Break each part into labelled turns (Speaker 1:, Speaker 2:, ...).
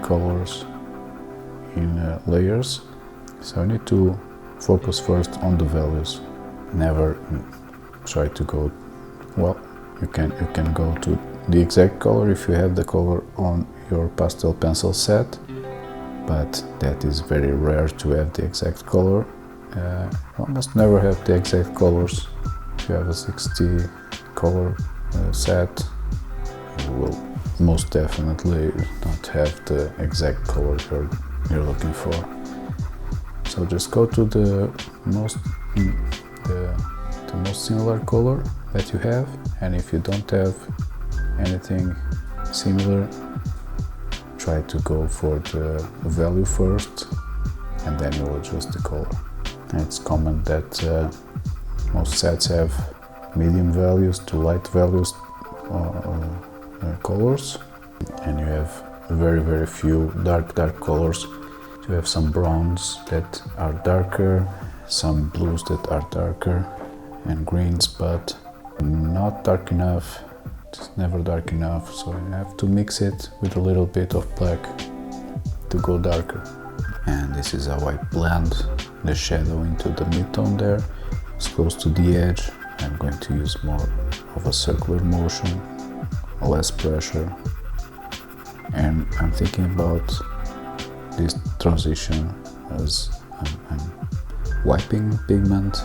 Speaker 1: colors in layers. So I need to focus first on the values. Never try to go, well, you can go to the exact color if you have the color on your pastel pencil set, but that is very rare to have the exact color. Almost never have the exact colors. If you have a 60 color set, you will most definitely not have the exact color you're looking for. So just go to the most similar color that you have, and if you don't have anything similar, try to go for the value first and then you'll adjust the color. And it's common that most sets have medium values to light values colors, and you have very few dark colors. You have some browns that are darker, some blues that are darker, and greens, but not dark enough. It's never dark enough, so you have to mix it with a little bit of black to go darker. And this is how I blend the shadow into the mid-tone there. It's close to the edge. I'm going to use more of a circular motion, less pressure. And I'm thinking about this transition as I'm wiping pigment,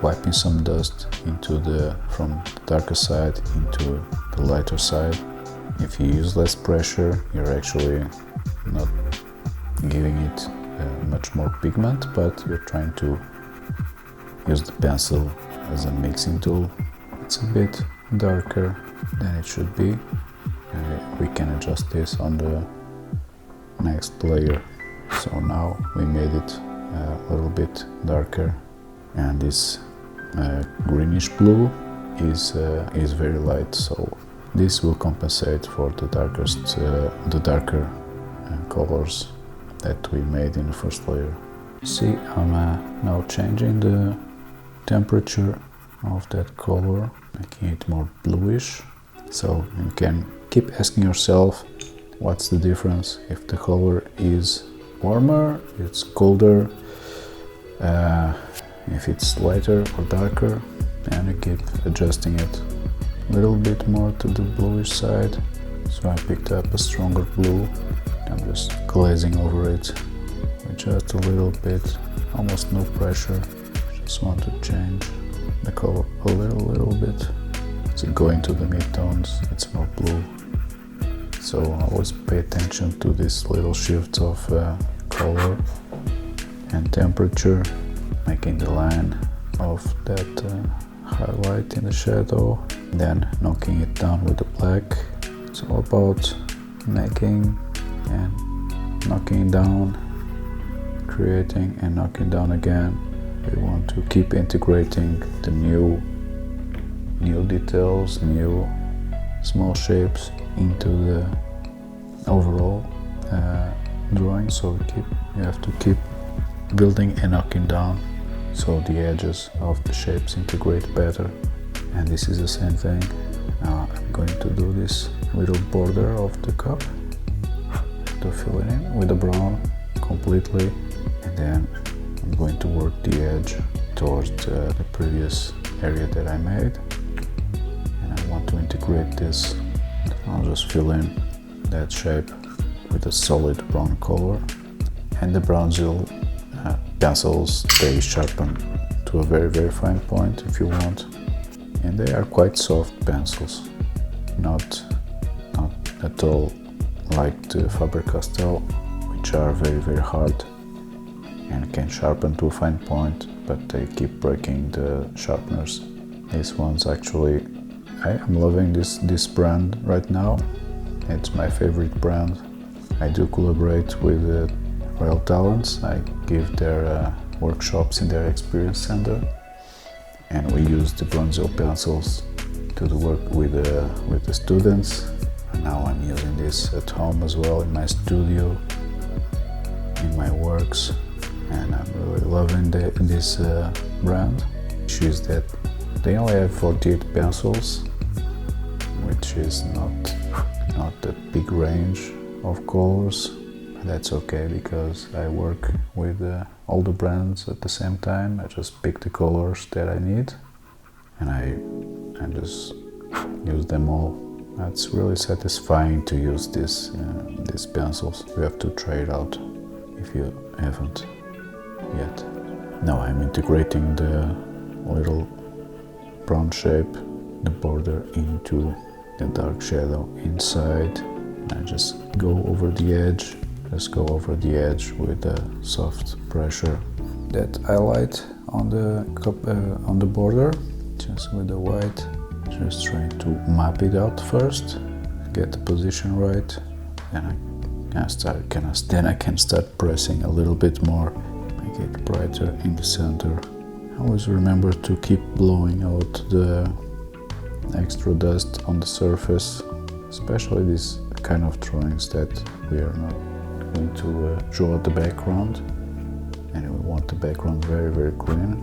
Speaker 1: wiping some dust from the darker side into the lighter side. If you use less pressure, you're actually not giving it much more pigment, but you're trying to use the pencil as a mixing tool. It's a bit darker than it should be. We can adjust this on the next layer. So now we made it a little bit darker, and this greenish blue is very light, so this will compensate for the darker colors that we made in the first layer. See, I'm now changing the temperature of that color, making it more bluish. So you can keep asking yourself, what's the difference if the color is warmer, it's colder, if it's lighter or darker, and you keep adjusting it a little bit more to the bluish side. So I picked up a stronger blue. I'm just glazing over it with just a little bit, almost no pressure. Just want to change the color a little bit. So going to the mid-tones, it's more blue. So always pay attention to these little shifts of color and temperature, making the line of that highlight in the shadow, then knocking it down with the black. It's all about making and knocking down, creating and knocking down again. We want to keep integrating the new details, new small shapes into the overall drawing. So you have to keep building and knocking down so the edges of the shapes integrate better. And this is the same thing. Now I'm going to do this little border of the cup to fill it in with the brown completely, and then I'm going to work the edge towards the previous area that I made, and I want to integrate this. I'll just fill in that shape with a solid brown color. And the Bruynzeel pencils, they sharpen to a very fine point if you want, and they are quite soft pencils, not at all like the Faber-Castell, which are very hard and can sharpen to a fine point, but they keep breaking the sharpeners. These ones actually, I am loving this brand right now. It's my favorite brand. I do collaborate with Real Talents. I give their workshops in their experience center, and we use the Bruynzeel pencils to do work with the students. And now I'm using this at home as well, in my studio, in my works, and I'm really loving this brand. The issue is that they only have 48 pencils, which is not a big range of colors, That's okay, because I work with all the brands at the same time. I just pick the colors that I need and I just use them all. It's really satisfying to use these pencils. You have to try it out if you haven't yet. Now I'm integrating the little brown shape, the border, into the dark shadow inside. I just go over the edge. Just go over the edge with a soft pressure. That highlight on the border, just with the white. Just trying to map it out first, get the position right, then I can start pressing a little bit more, make it brighter in the center. Always remember to keep blowing out the extra dust on the surface, especially these kind of drawings that we are not going to draw the background, and we want the background very, very clean.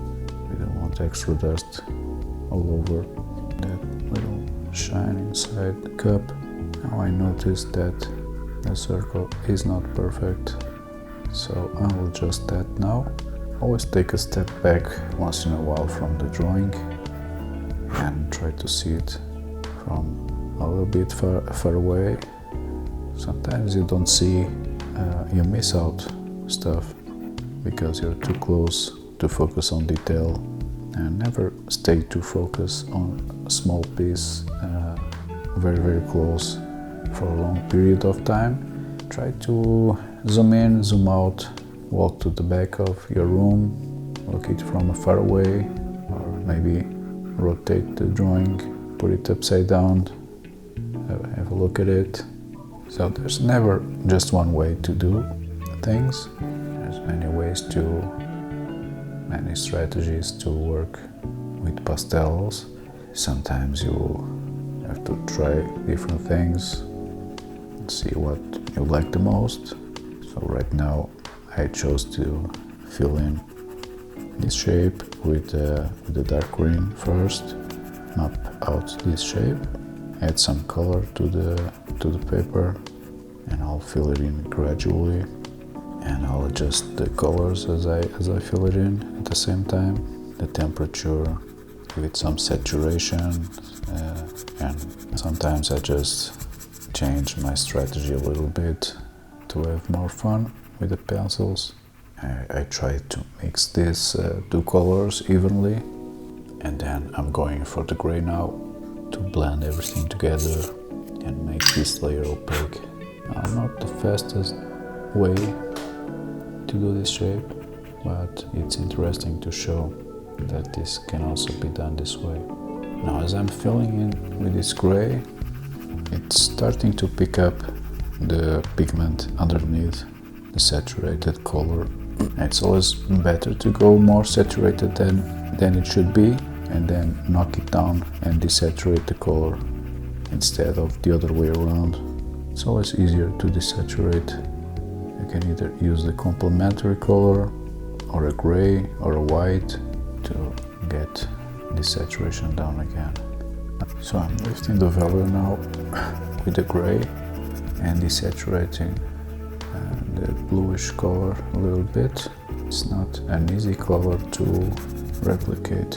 Speaker 1: We don't want extra dust all over that little shine inside the cup. Now I noticed that the circle is not perfect, so I will adjust that now. Always take a step back once in a while from the drawing and try to see it from a little bit far away. Sometimes you don't see, you miss out stuff because you're too close to focus on detail, and never stay too focused on a small piece very, very close for a long period of time. Try to zoom in, zoom out, walk to the back of your room, look it from far away, or maybe rotate the drawing, put it upside down, have a look at it. So there's never just one way to do things. There's many strategies to work with pastels. Sometimes you have to try different things and see what you like the most. So right now I chose to fill in this shape with the dark green first, map out this shape, add some color to the paper, and I'll fill it in gradually, and I'll adjust the colors as I fill it in at the same time. The temperature, give it some saturation, and sometimes I just change my strategy a little bit to have more fun with the pencils. I try to mix these two colors evenly, and then I'm going for the gray now to blend everything together and make this layer opaque. Now, not the fastest way to do this shape, but it's interesting to show that this can also be done this way. Now, as I'm filling in with this gray, it's starting to pick up the pigment underneath the saturated color. It's always better to go more saturated than it should be, and then knock it down and desaturate the color instead of the other way around. It's always easier to desaturate. You can either use the complementary color or a gray or a white to get desaturation down again. So I'm lifting the value now with the gray and desaturating the bluish color a little bit. It's not an easy color to replicate,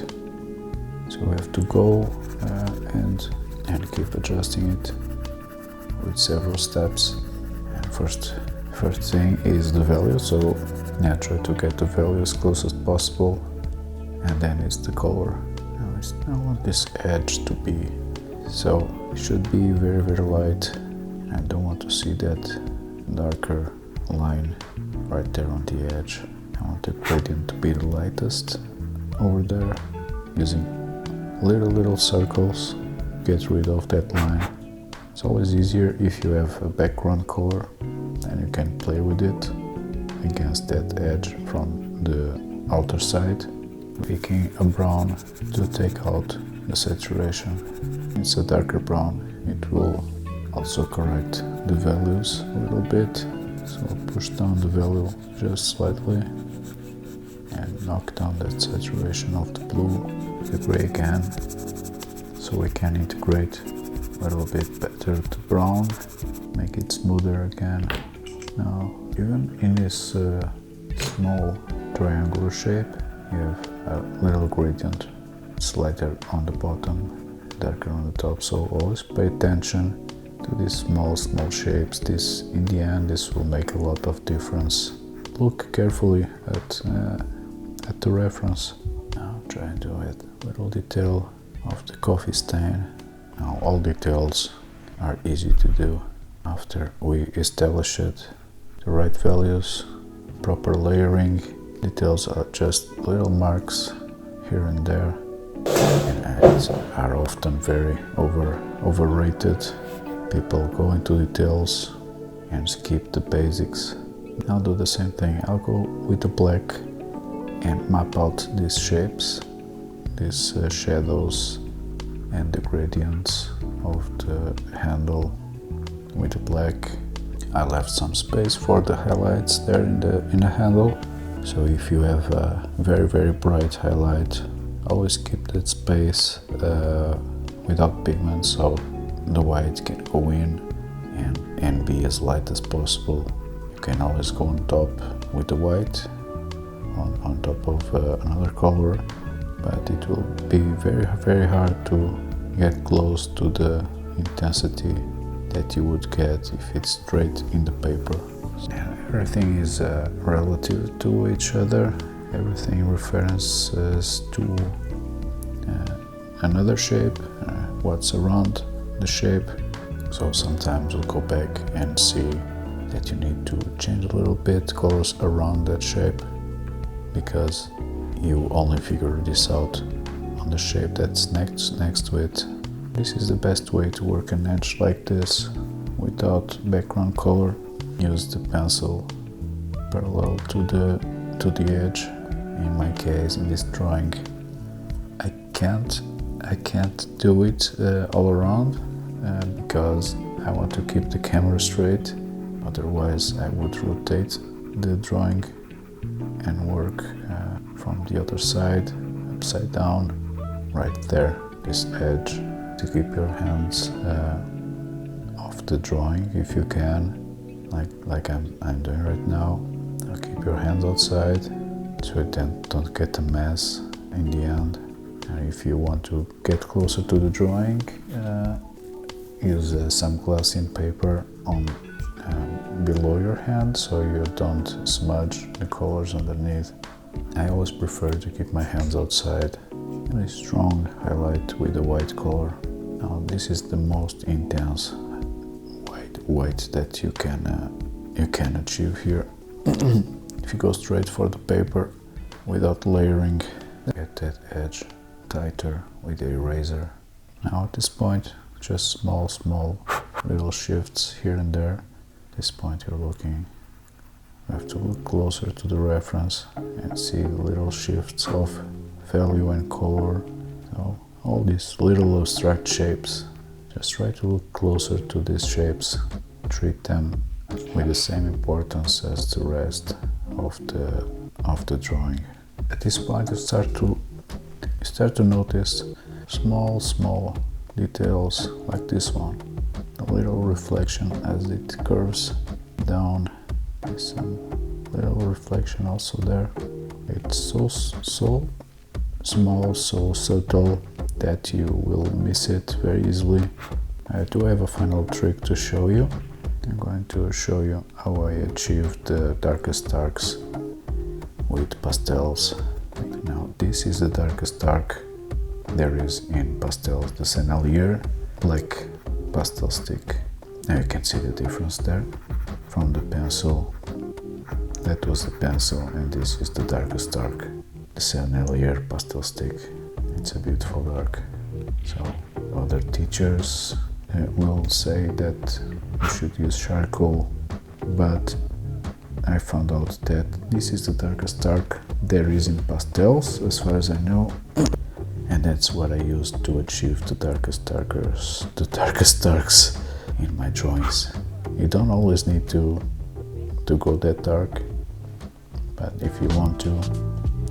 Speaker 1: so we have to go and keep adjusting it with several steps. And first thing is the value, so now try to get the value as close as possible, and then it's the color. I want this edge to be, so it should be very, very light. I don't want to see that darker line right there on the edge. I want the gradient to be the lightest over there, using little circles, get rid of that line. It's always easier if you have a background color and you can play with it against that edge from the outer side, picking a brown to take out the saturation. It's a darker brown, it will also correct the values a little bit, so I'll push down the value just slightly and knock down that saturation of the blue, the gray again, so we can integrate a little bit better the brown, make it smoother again. Now Even in this small triangular shape, you have a little gradient. It's lighter on the bottom, darker on the top, so always pay attention to these small shapes. This, in the end, this will make a lot of difference. Look carefully at the reference. Now try to add a little detail of the coffee stain. Now all details are easy to do after we establish it. The right values, proper layering. Details are just little marks here and there, and are often very overrated. People go into details and skip the basics. I'll do the same thing. I'll go with the black and map out these shapes, these shadows and the gradients of the handle with the black. I left some space for the highlights there in the handle. So if you have a very bright highlight, always keep that space without pigment, so the white can go in and be as light as possible. You can always go on top with the white on top of another color, but it will be very hard to get close to the intensity that you would get if it's straight in the paper. And everything is relative to each other. Everything references to another shape, what's around the shape. So sometimes we'll go back and see that you need to change a little bit colors around that shape, because you only figure this out on the shape that's next to it. This is the best way to work an edge like this without background color. Use the pencil parallel to the edge. In my case, in this drawing, I can't do it all around because I want to keep the camera straight. Otherwise, I would rotate the drawing and work from the other side, upside down, right there, this edge. To keep your hands off the drawing if you can, like I'm doing right now. I'll keep your hands outside so you don't get a mess in the end. And if you want to get closer to the drawing, use some glassine paper on below your hand so you don't smudge the colors underneath. I always prefer to keep my hands outside. A strong highlight with the white color. Now this is the most intense white that you can achieve here. If you go straight for the paper without layering, get that edge tighter with the eraser. Now at this point, just small little shifts here and there. At this point you have to look closer to the reference and see the little shifts of value and color. So all these little abstract shapes, just try to look closer to these shapes. Treat them with the same importance as the rest of the drawing. At this point you start to notice small details like this one. A little reflection as it curves down. There's some little reflection also there. It's so small, so subtle that you will miss it very easily. I do have a final trick to show you. I'm going to show you how I achieved the darkest darks with pastels. Now this is the darkest dark there is in pastels, the Sennelier black pastel stick. Now you can see the difference there from the pencil. That was the pencil, and this is the darkest dark, the Sennelier pastel stick. It's a beautiful dark. So other teachers will say that you should use charcoal, but I found out that this is the darkest dark there is in pastels, as far as I know, and that's what I used to achieve the darkest darks in my drawings. You don't always need to go that dark, but if you want to,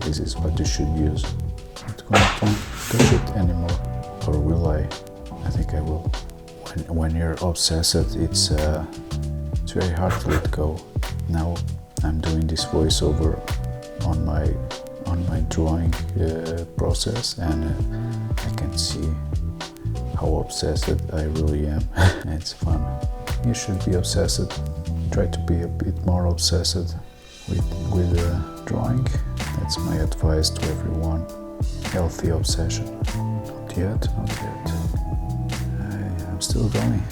Speaker 1: this is what you should use. I'm not going to touch it anymore, or will I? I think I will. When you're obsessed, it's very hard to let go. Now I'm doing this voiceover on my drawing process, and I can see how obsessed I really am. It's fun. You should be obsessed. Try to be a bit more obsessed with drawing. That's my advice to everyone. Healthy obsession. Not yet. I'm still going.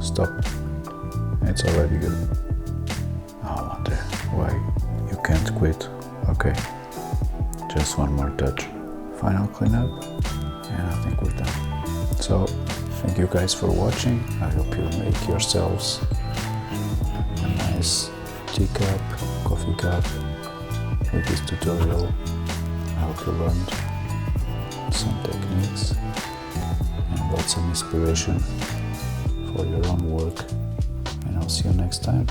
Speaker 1: Stop. It's already good. I wonder why you can't quit. Okay. Just one more touch. Final cleanup, and I think we're done. So, thank you guys for watching. I hope you make yourselves a nice teacup, coffee cup with this tutorial. I hope you learned some techniques and got some inspiration for your own work. And I'll see you next time.